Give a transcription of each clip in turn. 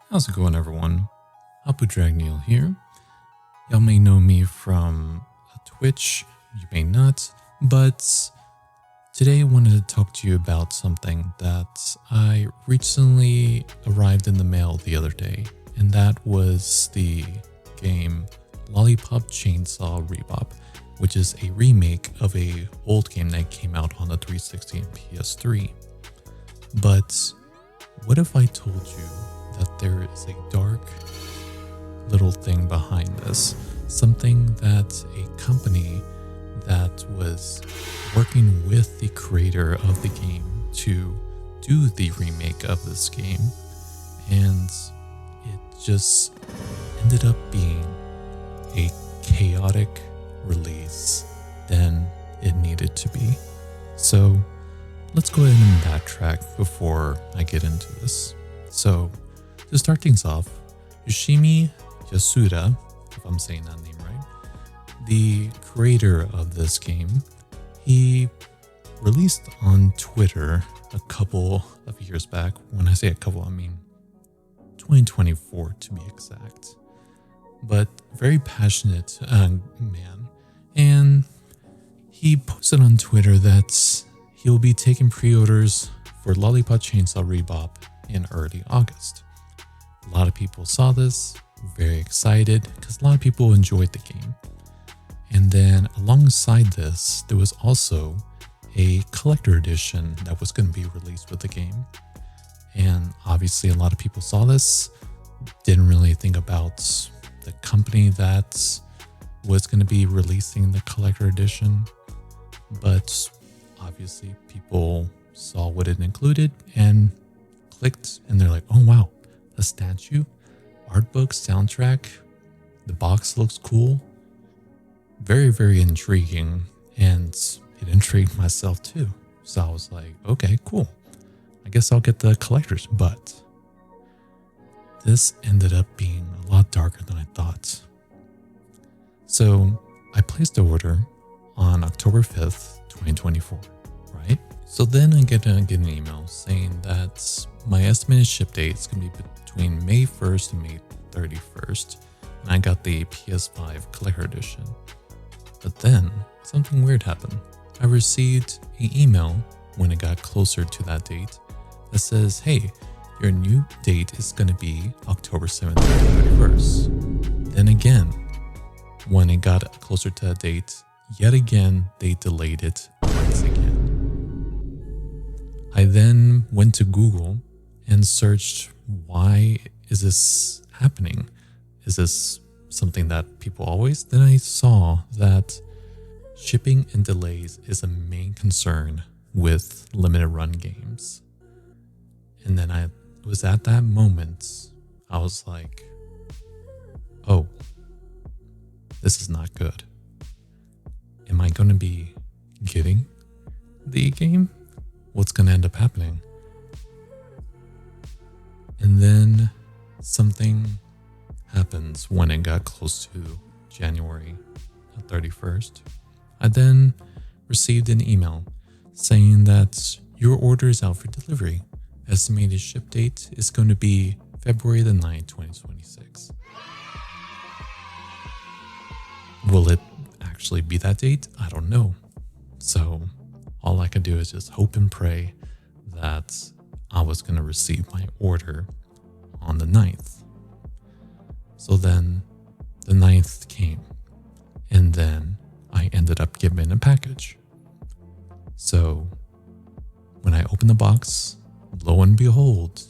How's it going, everyone? Apu Dragneil here. Y'all may know me from Twitch, you may not, but today I wanted to talk to you about something that I recently arrived in the mail the other day, and that was the game Lollipop Chainsaw RePop, which is a remake of a old game that came out on the 360 and PS3. But what if I told you that there is a dark little thing behind this? Something that a company that was working with the creator of the game to do the remake of this game, and it just ended up being a chaotic release than it needed to be. So let's go ahead and backtrack before I get into this. So to start things off, Yoshimi Yasuda, if I'm saying that name right, the creator of this game, he released on Twitter a couple of years back. When I say a couple, I mean 2024 to be exact. But very passionate man. And he posted on Twitter that he'll be taking pre-orders for Lollipop Chainsaw RePop in early August. A lot of people saw this, very excited, because a lot of people enjoyed the game. And then alongside this, there was also a collector edition that was going to be released with the game. And obviously a lot of people saw this, didn't really think about the company that was going to be releasing the collector edition. But obviously people saw what it included and clicked, and they're like, oh wow, a statue, art book, soundtrack, the box looks cool. Very, very intriguing, and it intrigued myself too. So I was like, okay, cool. I guess I'll get the collectors, but this ended up being a lot darker than I thought. So I placed the order on October 5th, 2024, right? So then I get an email saying that my estimated ship date is going to be between May 1st and May 31st. And I got the PS5 Collector Edition. But then something weird happened. I received an email when it got closer to that date that says, hey, your new date is going to be October 7th to 31st. Then again, when it got closer to that date, yet again, they delayed it once again. I then went to Google and searched, why is this happening? Is this something that people always? Then I saw that shipping and delays is a main concern with limited run games. And then I was at that moment, I was like, oh, this is not good. Am I going to be getting the game? What's going to end up happening? And then something happens when it got close to January 31st. I then received an email saying that your order is out for delivery. Estimated ship date is going to be February the 9th, 2026. Will it actually be that date? I don't know. So all I could do is just hope and pray that I was going to receive my order on the 9th. So then the 9th came, and then I ended up getting a package. So when I opened the box, lo and behold,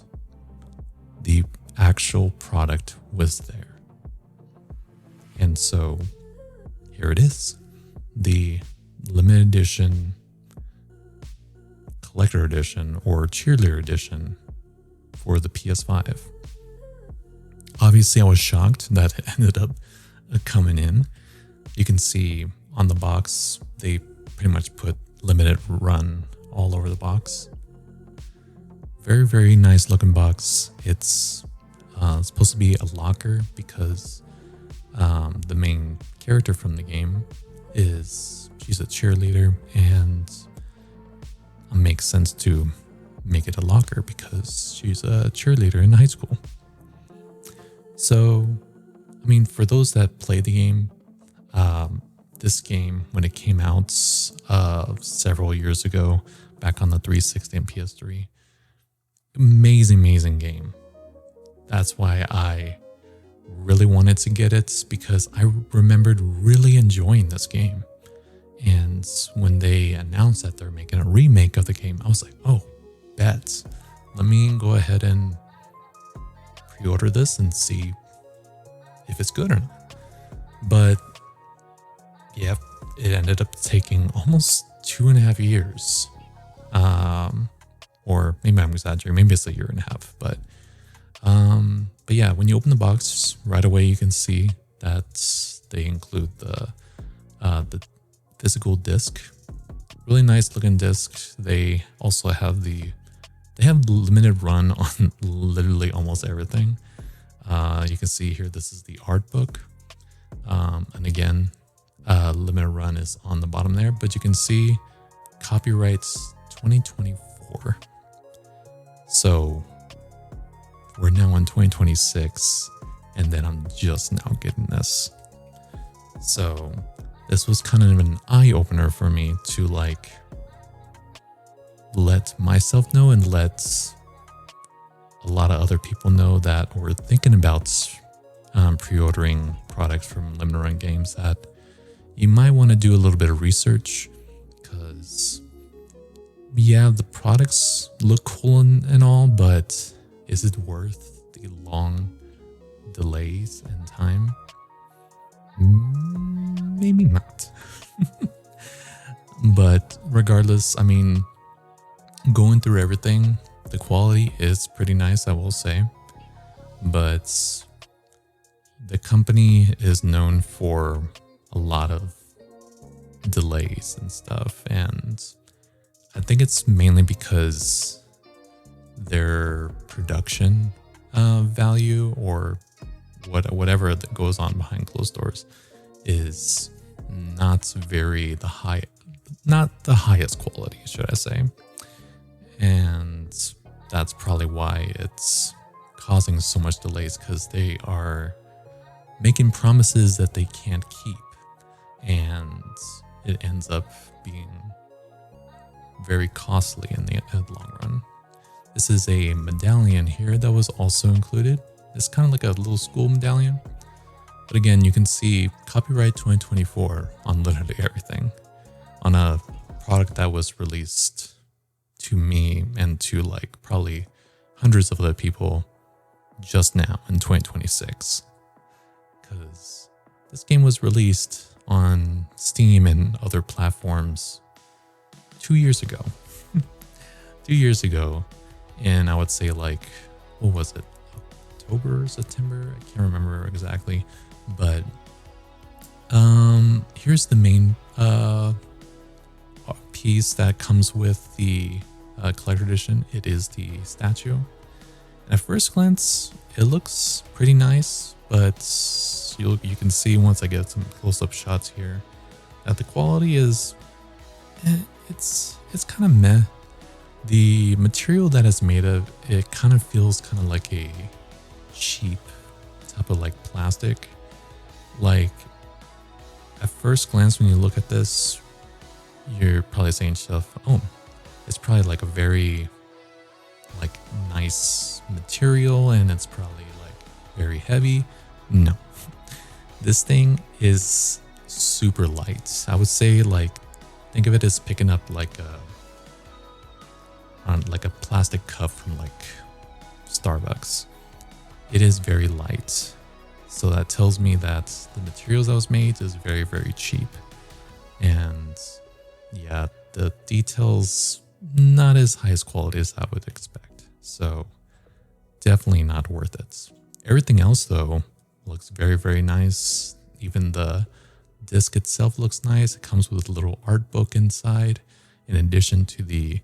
the actual product was there. And so here it is, the limited edition, collector edition, or cheerleader edition for the PS5. Obviously, I was shocked that it ended up coming in. You can see on the box, they pretty much put limited run all over the box. Very, very nice looking box. It's supposed to be a locker because the main character from the game she's a cheerleader, and it makes sense to make it a locker because she's a cheerleader in high school. So, I mean, for those that play the game, this game, when it came out several years ago, back on the 360 and PS3, amazing game. That's why I really wanted to get it, because I remembered really enjoying this game. And when they announced that they're making a remake of the game, I was like, oh, bet. Let me go ahead and pre-order this and see if it's good or not. But yeah, it ended up taking almost 2.5 years. Or maybe I'm exaggerating, maybe it's 1.5 years. But yeah, when you open the box, right away you can see that they include the physical disc. Really nice looking disc. They also have limited run on literally almost everything. You can see here, this is the art book. And again, limited run is on the bottom there, but you can see copyrights 2024. So we're now in 2026, and then I'm just now getting this. So this was kind of an eye-opener for me to like let myself know and let a lot of other people know that we're thinking about pre-ordering products from limited run games, that you might want to do a little bit of research, because yeah, the products look cool and all, but is it worth the long delays and time? Maybe not. But regardless, I mean, going through everything, the quality is pretty nice, I will say. But the company is known for a lot of delays and stuff, and I think it's mainly because their production value, or whatever that goes on behind closed doors, is not the highest quality, should I say. And that's probably why it's causing so much delays, because they are making promises that they can't keep, and it ends up being very costly in the long run. This is a medallion here that was also included. It's kind of like a little school medallion. But again, you can see copyright 2024 on literally everything, on a product that was released to me and to like probably hundreds of other people just now in 2026. Because this game was released on Steam and other platforms 2 years ago. 2 years ago. And I would say like, what was it? October, September? I can't remember exactly. But here's the main piece that comes with the collector edition. It is the statue. And at first glance, it looks pretty nice, but you can see once I get some close-up shots here that the quality is, it's kind of meh. The material that it's made of, it kind of feels kind of like a cheap type of like plastic. Like at first glance, when you look at this, you're probably saying to yourself, oh, it's probably like a very like nice material, and it's probably like very heavy. No, this thing is super light. I would say like, think of it as picking up like a plastic cup from like Starbucks. It is very light. So that tells me that the materials that was made is very, very cheap. And yeah, the details not as high as quality as I would expect. So definitely not worth it. Everything else though looks very, very nice. Even the disc itself looks nice. It comes with a little art book inside, in addition to the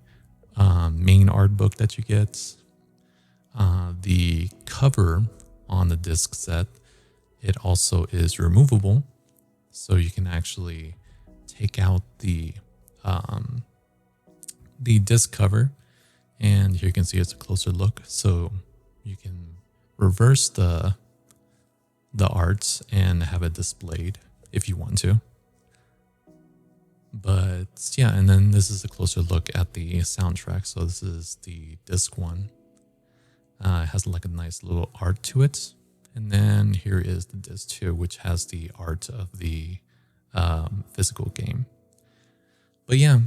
main art book that you get. The cover on the disc set, it also is removable, so you can actually take out the disc cover, and here you can see it's a closer look. So you can reverse the the art and have it displayed if you want to. But yeah, and then this is a closer look at the soundtrack. So this is the disc one. It has like a nice little art to it. And then here is the disc 2, which has the art of the physical game. But yeah,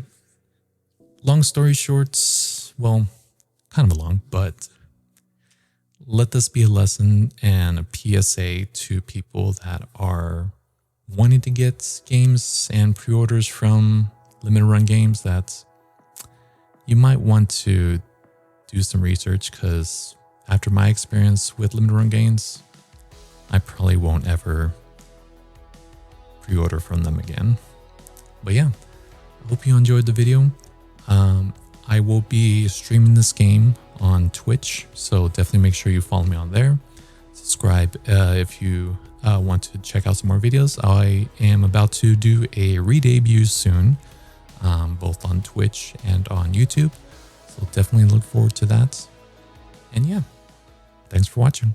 long story short, well, kind of long, but let this be a lesson and a PSA to people that are wanting to get games and pre-orders from limited run games, that you might want to do some research, because after my experience with limited run games, I probably won't ever pre-order from them again. But yeah, I hope you enjoyed the video. I will be streaming this game on Twitch, so definitely make sure you follow me on there. Subscribe if you want to check out some more videos. I am about to do a re-debut soon, both on Twitch and on YouTube. So definitely look forward to that. And yeah, thanks for watching.